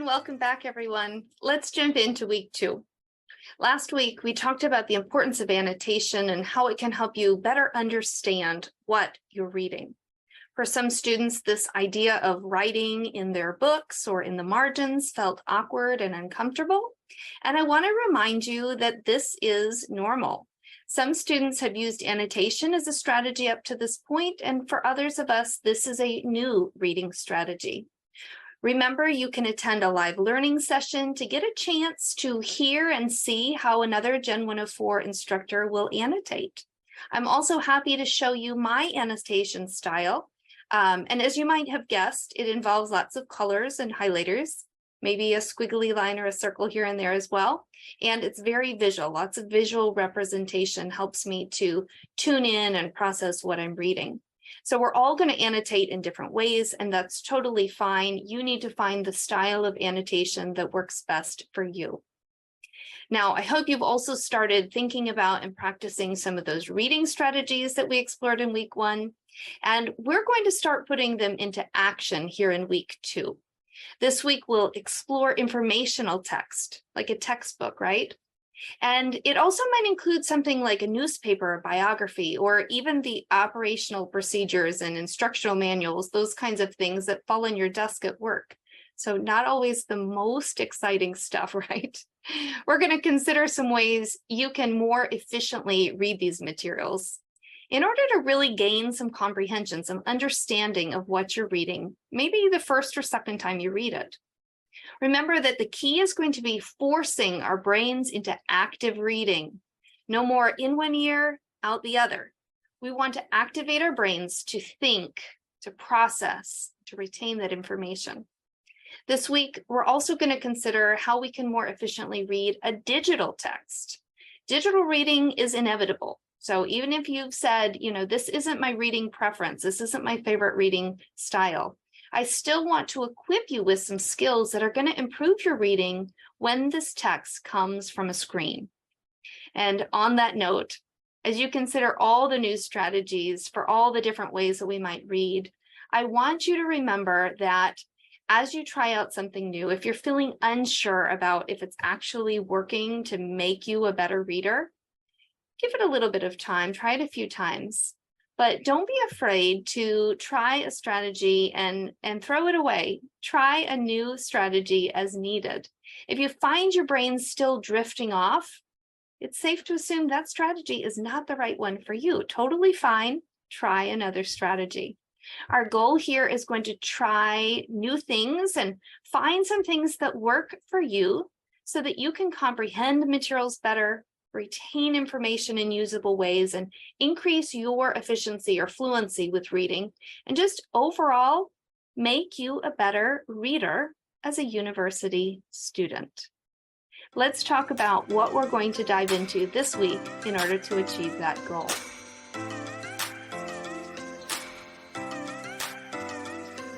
welcome back, everyone. Let's jump into week 2. Last week, we talked about the importance of annotation and how it can help you better understand what you're reading. For some students, this idea of writing in their books or in the margins felt awkward and uncomfortable. And I want to remind you that this is normal. Some students have used annotation as a strategy up to this point, and for others of us, this is a new reading strategy. Remember, you can attend a live learning session to get a chance to hear and see how another Gen 104 instructor will annotate. I'm also happy to show you my annotation style. And as you might have guessed, it involves lots of colors and highlighters, maybe a squiggly line or a circle here and there as well. And it's very visual. Lots of visual representation helps me to tune in and process what I'm reading. So we're all going to annotate in different ways, and that's totally fine. You need to find the style of annotation that works best for you. Now, I hope you've also started thinking about and practicing some of those reading strategies that we explored in week 1, and we're going to start putting them into action here in week 2. This week, we'll explore informational text, like a textbook, right? And it also might include something like a newspaper biography, or even the operational procedures and instructional manuals, those kinds of things that fall on your desk at work. So not always the most exciting stuff, right? We're going to consider some ways you can more efficiently read these materials in order to really gain some comprehension, some understanding of what you're reading, maybe the first or second time you read it. Remember that the key is going to be forcing our brains into active reading. No more in one ear, out the other. We want to activate our brains to think, to process, to retain that information. This week, we're also going to consider how we can more efficiently read a digital text. Digital reading is inevitable. So even if you've said, this isn't my reading preference, this isn't my favorite reading style, I still want to equip you with some skills that are going to improve your reading when this text comes from a screen. And on that note, as you consider all the new strategies for all the different ways that we might read, I want you to remember that as you try out something new, if you're feeling unsure about if it's actually working to make you a better reader, give it a little bit of time, try it a few times. But don't be afraid to try a strategy and throw it away. Try a new strategy as needed. If you find your brain still drifting off, it's safe to assume that strategy is not the right one for you. Totally fine. Try another strategy. Our goal here is going to try new things and find some things that work for you so that you can comprehend materials better, retain information in usable ways, and increase your efficiency or fluency with reading, and just overall make you a better reader as a university student. Let's talk about what we're going to dive into this week in order to achieve that goal.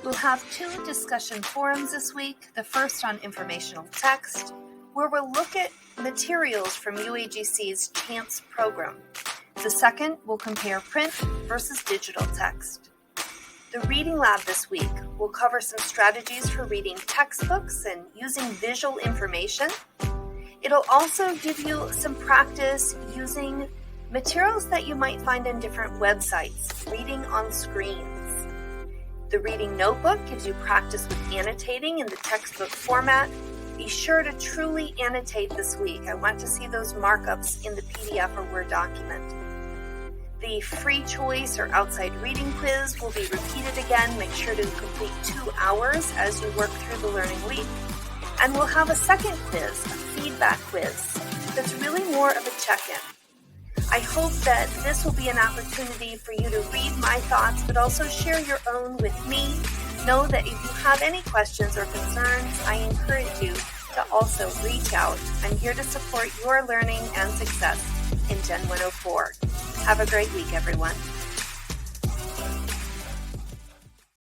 We'll have 2 discussion forums this week, the first on informational text, where we'll look at materials from UAGC's CHANCE program. The second will compare print versus digital text. The reading lab this week will cover some strategies for reading textbooks and using visual information. It'll also give you some practice using materials that you might find on different websites, reading on screens. The reading notebook gives you practice with annotating in the textbook format. Be sure to truly annotate this week. I want to see those markups in the PDF or Word document. The free choice or outside reading quiz will be repeated again. Make sure to complete 2 hours as you work through the learning week. And we'll have a second quiz, a feedback quiz, that's really more of a check-in. I hope that this will be an opportunity for you to read my thoughts, but also share your own with me. Know that if you have any questions or concerns, I encourage you to also reach out. I'm here to support your learning and success in Gen 104. Have a great week, everyone.